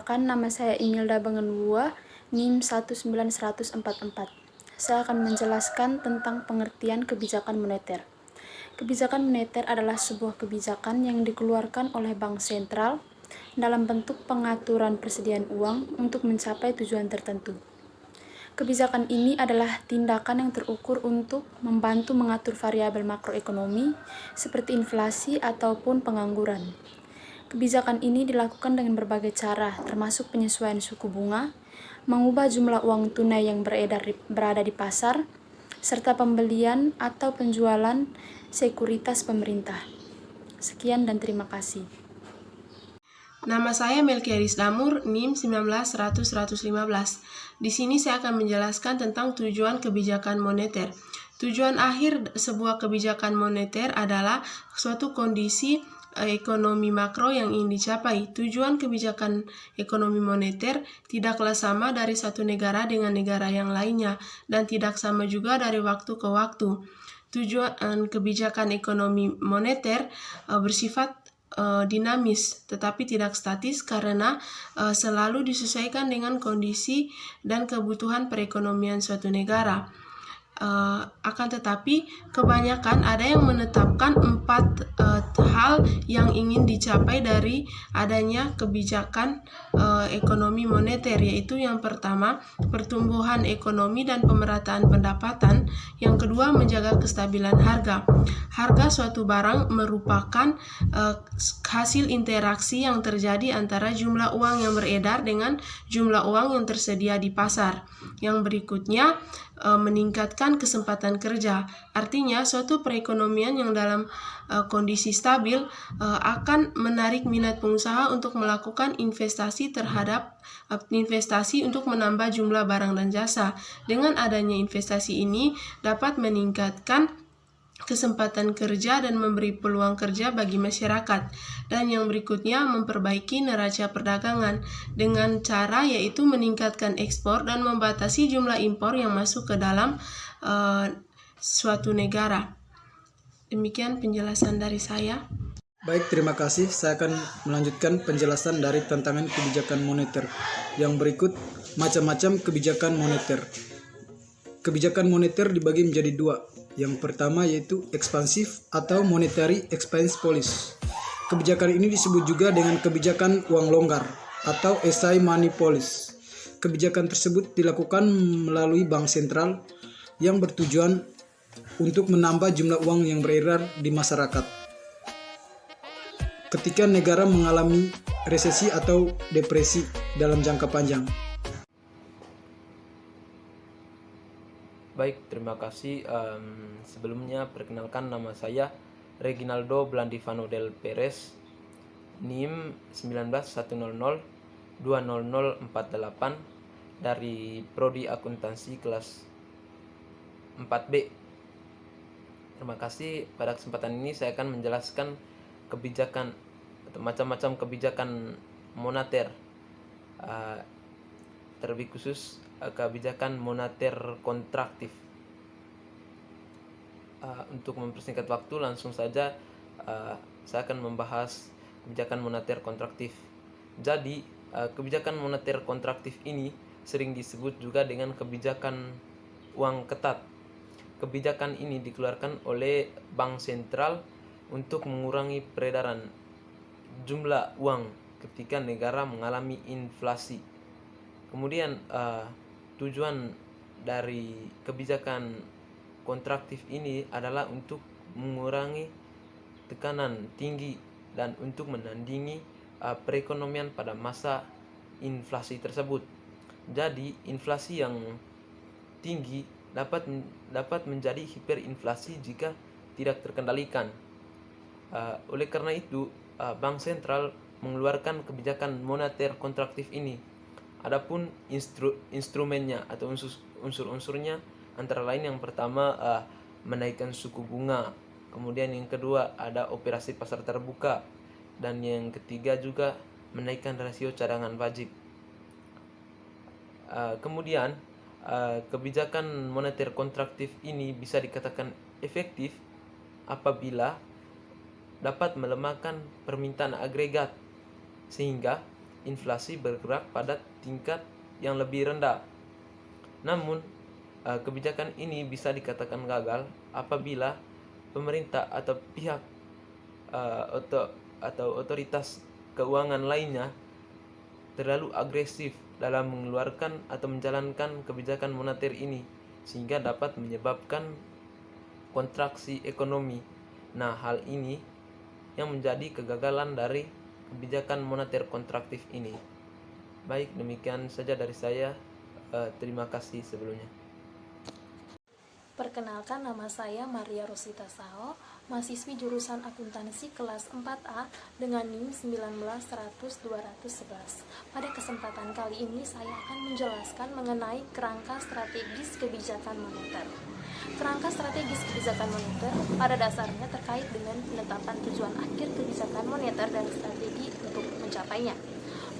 Perkenalkan, nama saya Imelda Bangenwua, NIM 19144. Saya akan menjelaskan tentang pengertian kebijakan moneter. Kebijakan moneter adalah sebuah kebijakan yang dikeluarkan oleh bank sentral dalam bentuk pengaturan persediaan uang untuk mencapai tujuan tertentu. Kebijakan ini adalah tindakan yang terukur untuk membantu mengatur variabel makroekonomi seperti inflasi ataupun pengangguran. Kebijakan ini dilakukan dengan berbagai cara, termasuk penyesuaian suku bunga, mengubah jumlah uang tunai yang berada di pasar, serta pembelian atau penjualan sekuritas pemerintah. Sekian dan terima kasih. Nama saya Melkiades Damur, NIM 19100-115. Di sini saya akan menjelaskan tentang tujuan kebijakan moneter. Tujuan akhir sebuah kebijakan moneter adalah suatu kondisi ekonomi makro yang ingin dicapai. Tujuan kebijakan ekonomi moneter tidaklah sama dari satu negara dengan negara yang lainnya, dan tidak sama juga dari waktu ke waktu. Tujuan kebijakan ekonomi moneter bersifat dinamis, tetapi tidak statis karena selalu disesuaikan dengan kondisi dan kebutuhan perekonomian suatu negara. Akan tetapi kebanyakan ada yang menetapkan 4 hal yang ingin dicapai dari adanya kebijakan ekonomi moneter, yaitu yang pertama, pertumbuhan ekonomi dan pemerataan pendapatan. Yang kedua, menjaga kestabilan harga. Harga suatu barang merupakan hasil interaksi yang terjadi antara jumlah uang yang beredar dengan jumlah uang yang tersedia di pasar. Yang berikutnya, meningkatkan kesempatan kerja. Artinya, suatu perekonomian yang dalam kondisi stabil akan menarik minat pengusaha untuk melakukan investasi untuk menambah jumlah barang dan jasa. Dengan adanya investasi ini dapat meningkatkan kesempatan kerja dan memberi peluang kerja bagi masyarakat. Dan yang berikutnya, memperbaiki neraca perdagangan dengan cara yaitu meningkatkan ekspor dan membatasi jumlah impor yang masuk ke dalam suatu negara. Demikian penjelasan dari saya. Baik, terima kasih. Saya akan melanjutkan penjelasan dari tantangan kebijakan moneter. Yang berikut, macam-macam kebijakan moneter. Kebijakan moneter dibagi menjadi dua. Yang pertama yaitu ekspansif atau monetary expansion policy. Kebijakan ini disebut juga dengan kebijakan uang longgar atau SI money policy. Kebijakan tersebut dilakukan melalui bank sentral yang bertujuan untuk menambah jumlah uang yang beredar di masyarakat. Ketika negara mengalami resesi atau depresi dalam jangka panjang. Baik, terima kasih. Sebelumnya perkenalkan, nama saya Reginaldo Blandivano del Perez, NIM 19100-20048 dari Prodi Akuntansi kelas 4B. Terima kasih. Pada kesempatan ini saya akan menjelaskan kebijakan atau macam-macam kebijakan moneter, terlebih khusus kebijakan moneter kontraktif. Untuk mempersingkat waktu, langsung saja saya akan membahas kebijakan moneter kontraktif. Jadi, kebijakan moneter kontraktif ini sering disebut juga dengan kebijakan uang ketat. Kebijakan ini dikeluarkan oleh bank sentral untuk mengurangi peredaran jumlah uang ketika negara mengalami inflasi. Kemudian tujuan dari kebijakan kontraktif ini adalah untuk mengurangi tekanan tinggi dan untuk menandingi perekonomian pada masa inflasi tersebut. Jadi, inflasi yang tinggi dapat menjadi hiperinflasi jika tidak terkendalikan. Oleh karena itu, bank sentral mengeluarkan kebijakan moneter kontraktif ini. Adapun instrumennya atau unsur-unsurnya antara lain, yang pertama menaikkan suku bunga, kemudian yang kedua ada operasi pasar terbuka, dan yang ketiga juga menaikkan rasio cadangan wajib. Kemudian kebijakan moneter kontraktif ini bisa dikatakan efektif apabila dapat melemahkan permintaan agregat, sehingga inflasi bergerak pada tingkat yang lebih rendah. Namun, kebijakan ini bisa dikatakan gagal apabila pemerintah atau pihak atau otoritas keuangan lainnya terlalu agresif dalam mengeluarkan atau menjalankan kebijakan moneter ini, sehingga dapat menyebabkan kontraksi ekonomi. Nah, hal ini yang menjadi kegagalan dari kebijakan moneter kontraktif ini. Baik, demikian saja dari saya. Terima kasih sebelumnya. Perkenalkan, nama saya Maria Rosita Sao, mahasiswi jurusan akuntansi kelas 4A dengan NIM 19100-211. Pada kesempatan kali ini saya akan menjelaskan mengenai kerangka strategis kebijakan moneter. Kerangka strategis kebijakan moneter pada dasarnya terkait dengan penetapan tujuan akhir kebijakan moneter dan strategi untuk mencapainya.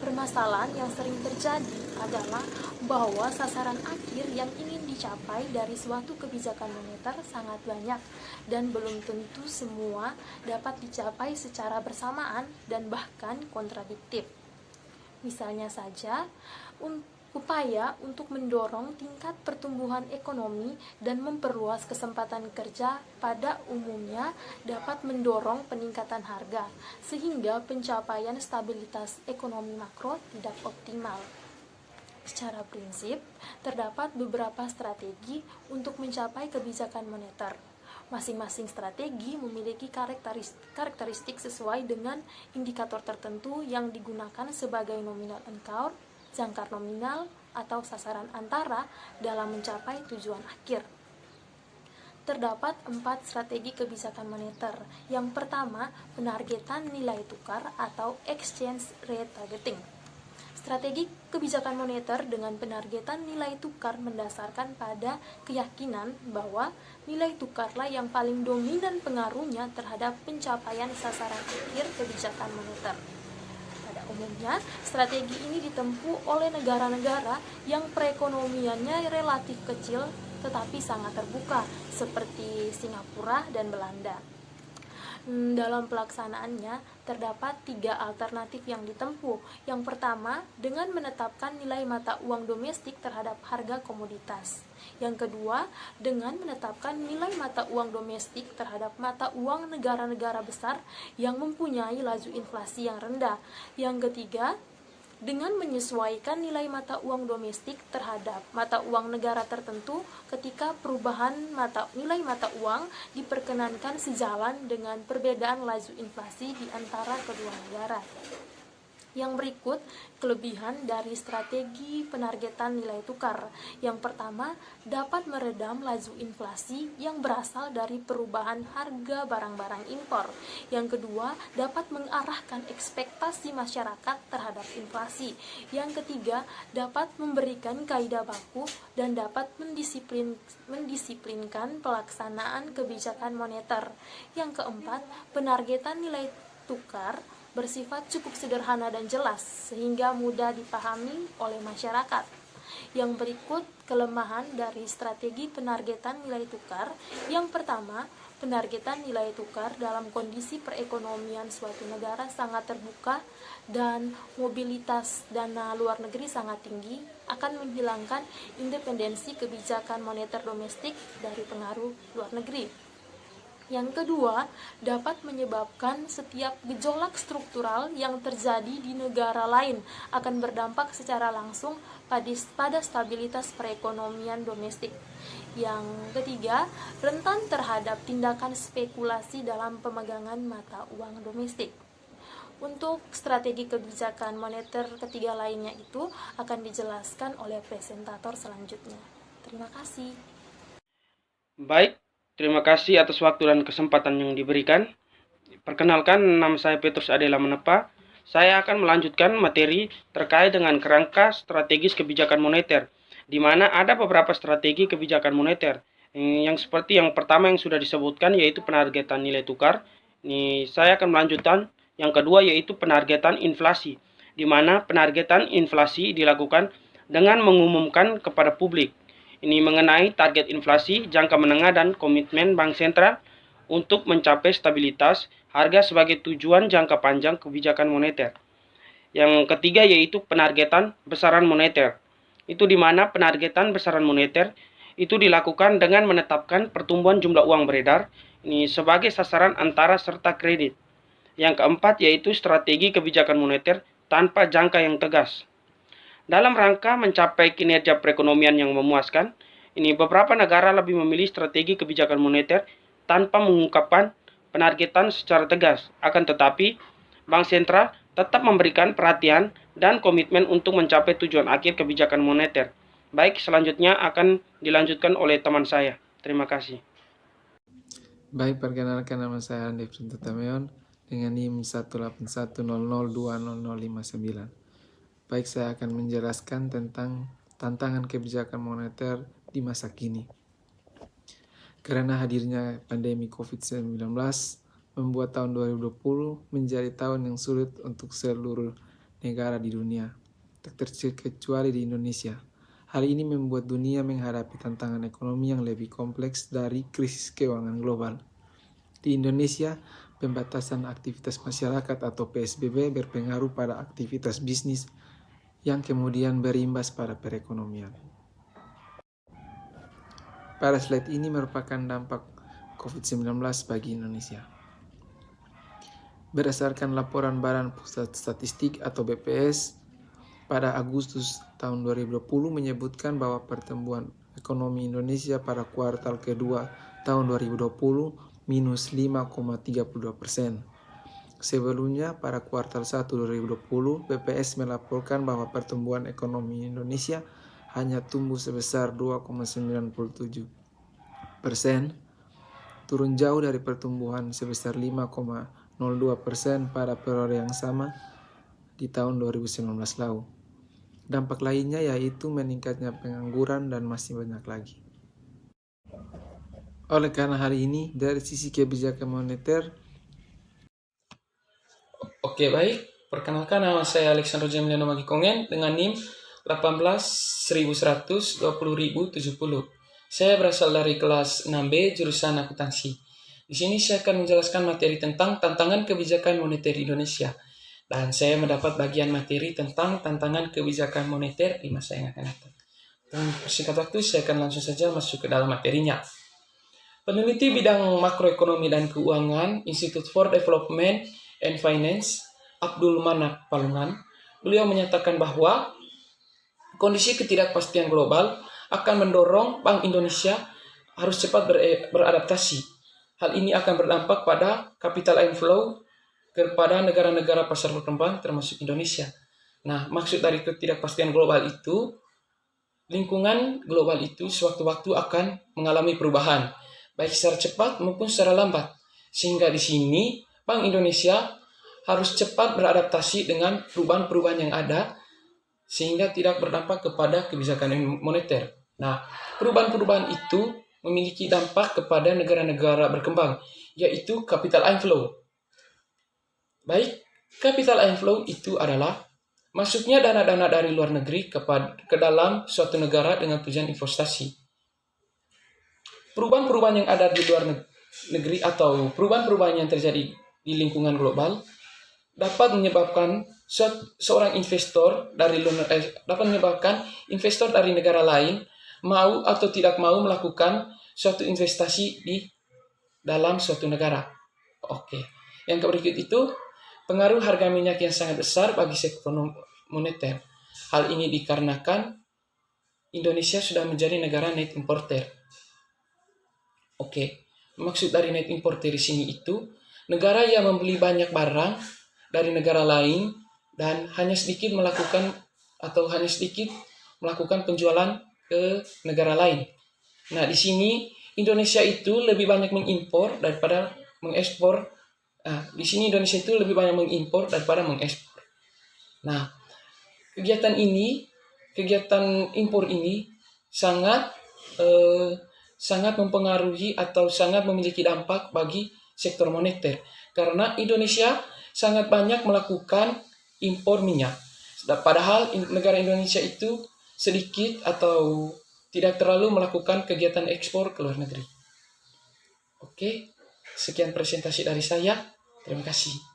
Permasalahan yang sering terjadi adalah bahwa sasaran akhir yang ingin dicapai dari suatu kebijakan moneter sangat banyak dan belum tentu semua dapat dicapai secara bersamaan dan bahkan kontradiktif. Misalnya saja, upaya untuk mendorong tingkat pertumbuhan ekonomi dan memperluas kesempatan kerja pada umumnya dapat mendorong peningkatan harga, sehingga pencapaian stabilitas ekonomi makro tidak optimal. Secara prinsip, terdapat beberapa strategi untuk mencapai kebijakan moneter. Masing-masing strategi memiliki karakteristik sesuai dengan indikator tertentu yang digunakan sebagai nominal anchor, jangkar nominal, atau sasaran antara dalam mencapai tujuan akhir. Terdapat 4 strategi kebijakan moneter. Yang pertama, penargetan nilai tukar atau exchange rate targeting. Strategi kebijakan moneter dengan penargetan nilai tukar mendasarkan pada keyakinan bahwa nilai tukarlah yang paling dominan pengaruhnya terhadap pencapaian sasaran akhir kebijakan moneter. Umumnya, strategi ini ditempuh oleh negara-negara yang perekonomiannya relatif kecil tetapi sangat terbuka, seperti Singapura dan Belanda. Dalam pelaksanaannya, terdapat 3 alternatif yang ditempuh. Yang pertama, dengan menetapkan nilai mata uang domestik terhadap harga komoditas. Yang kedua, dengan menetapkan nilai mata uang domestik terhadap mata uang negara-negara besar yang mempunyai laju inflasi yang rendah. Yang ketiga, dengan menyesuaikan nilai mata uang domestik terhadap mata uang negara tertentu ketika perubahan nilai mata uang diperkenankan sejalan dengan perbedaan laju inflasi di antara kedua negara. Yang berikut kelebihan dari strategi penargetan nilai tukar. Yang pertama, dapat meredam laju inflasi yang berasal dari perubahan harga barang-barang impor. Yang kedua, dapat mengarahkan ekspektasi masyarakat terhadap inflasi. Yang ketiga, dapat memberikan kaidah baku dan dapat mendisiplinkan pelaksanaan kebijakan moneter. Yang keempat, penargetan nilai tukar bersifat cukup sederhana dan jelas sehingga mudah dipahami oleh masyarakat. Yang berikut kelemahan dari strategi penargetan nilai tukar. Yang pertama, penargetan nilai tukar dalam kondisi perekonomian suatu negara sangat terbuka dan mobilitas dana luar negeri sangat tinggi akan menghilangkan independensi kebijakan moneter domestik dari pengaruh luar negeri. Yang kedua, dapat menyebabkan setiap gejolak struktural yang terjadi di negara lain akan berdampak secara langsung pada stabilitas perekonomian domestik. Yang ketiga, rentan terhadap tindakan spekulasi dalam pemegangan mata uang domestik. Untuk strategi kebijakan moneter ketiga lainnya itu akan dijelaskan oleh presentator selanjutnya. Terima kasih. Baik. Terima kasih atas waktu dan kesempatan yang diberikan. Perkenalkan, nama saya Petrus Adela Menepa. Saya akan melanjutkan materi terkait dengan kerangka strategis kebijakan moneter, di mana ada beberapa strategi kebijakan moneter. Yang seperti yang pertama yang sudah disebutkan yaitu penargetan nilai tukar. Ini saya akan melanjutkan yang kedua yaitu penargetan inflasi, di mana penargetan inflasi dilakukan dengan mengumumkan kepada publik. Ini mengenai target inflasi jangka menengah dan komitmen Bank Sentral untuk mencapai stabilitas harga sebagai tujuan jangka panjang kebijakan moneter. Yang ketiga yaitu penargetan besaran moneter. Itu di mana penargetan besaran moneter itu dilakukan dengan menetapkan pertumbuhan jumlah uang beredar ini sebagai sasaran antara serta kredit. Yang keempat yaitu strategi kebijakan moneter tanpa jangka yang tegas. Dalam rangka mencapai kinerja perekonomian yang memuaskan, ini beberapa negara lebih memilih strategi kebijakan moneter tanpa mengungkapkan penargetan secara tegas. Akan tetapi, Bank Sentral tetap memberikan perhatian dan komitmen untuk mencapai tujuan akhir kebijakan moneter. Baik, selanjutnya akan dilanjutkan oleh teman saya. Terima kasih. Baik, perkenalkan nama saya Andi Printutameon dengan NIM 18100220059. Baik, saya akan menjelaskan tentang tantangan kebijakan moneter di masa kini. Karena hadirnya pandemi COVID-19 membuat tahun 2020 menjadi tahun yang sulit untuk seluruh negara di dunia, tak terkecuali di Indonesia. Hal ini membuat dunia menghadapi tantangan ekonomi yang lebih kompleks dari krisis keuangan global. Di Indonesia, pembatasan aktivitas masyarakat atau PSBB berpengaruh pada aktivitas bisnis yang kemudian berimbas pada perekonomian. Pada slide ini merupakan dampak COVID-19 bagi Indonesia. Berdasarkan laporan Badan Pusat Statistik atau BPS, pada Agustus tahun 2020 menyebutkan bahwa pertumbuhan ekonomi Indonesia pada kuartal kedua tahun 2020 minus 5,32%. Sebelumnya, pada kuartal 1 2020, BPS melaporkan bahwa pertumbuhan ekonomi Indonesia hanya tumbuh sebesar 2,97%, turun jauh dari pertumbuhan sebesar 5,02% pada periode yang sama di tahun 2019 lalu. Dampak lainnya yaitu meningkatnya pengangguran dan masih banyak lagi. Oleh karena hal ini, dari sisi kebijakan moneter, Oke, baik. Perkenalkan, nama saya Alexander Jamiliano Magikongen dengan NIM 18.100.20.070. Saya berasal dari kelas 6B jurusan akuntansi. Di sini saya akan menjelaskan materi tentang tantangan kebijakan moneter Indonesia. Dan saya mendapat bagian materi tentang tantangan kebijakan moneter di masa yang akan datang. Dan persingkat waktu, saya akan langsung saja masuk ke dalam materinya. Peneliti bidang makroekonomi dan keuangan Institute for Development and Finance, Abdul Manak Palungan, beliau menyatakan bahwa kondisi ketidakpastian global akan mendorong Bank Indonesia harus cepat beradaptasi. Hal ini akan berdampak pada capital inflow kepada negara-negara pasar berkembang termasuk Indonesia. Nah, maksud dari ketidakpastian global itu, lingkungan global itu sewaktu-waktu akan mengalami perubahan, baik secara cepat maupun secara lambat. Sehingga di sini Bank Indonesia harus cepat beradaptasi dengan perubahan-perubahan yang ada sehingga tidak berdampak kepada kebijakan moneter. Nah, perubahan-perubahan itu memiliki dampak kepada negara-negara berkembang, yaitu capital inflow. Baik, capital inflow itu adalah masuknya dana-dana dari luar negeri ke dalam suatu negara dengan tujuan investasi. Perubahan-perubahan yang ada di luar negeri atau perubahan-perubahan yang terjadi di lingkungan global dapat menyebabkan seorang investor dapat menyebabkan investor dari negara lain mau atau tidak mau melakukan suatu investasi di dalam suatu negara. Oke. Yang berikut itu pengaruh harga minyak yang sangat besar bagi sektor moneter. Hal ini dikarenakan Indonesia sudah menjadi negara net importer. Oke. Maksud dari net importer di sini itu negara yang membeli banyak barang dari negara lain dan hanya sedikit melakukan penjualan ke negara lain. Nah, di sini Indonesia itu lebih banyak mengimpor daripada mengekspor. Di sini Indonesia itu lebih banyak mengimpor daripada mengekspor. Nah, kegiatan impor ini sangat mempengaruhi atau sangat memiliki dampak bagi sektor moneter karena Indonesia sangat banyak melakukan impor minyak. Padahal negara Indonesia itu sedikit atau tidak terlalu melakukan kegiatan ekspor ke luar negeri. Oke, sekian presentasi dari saya. Terima kasih.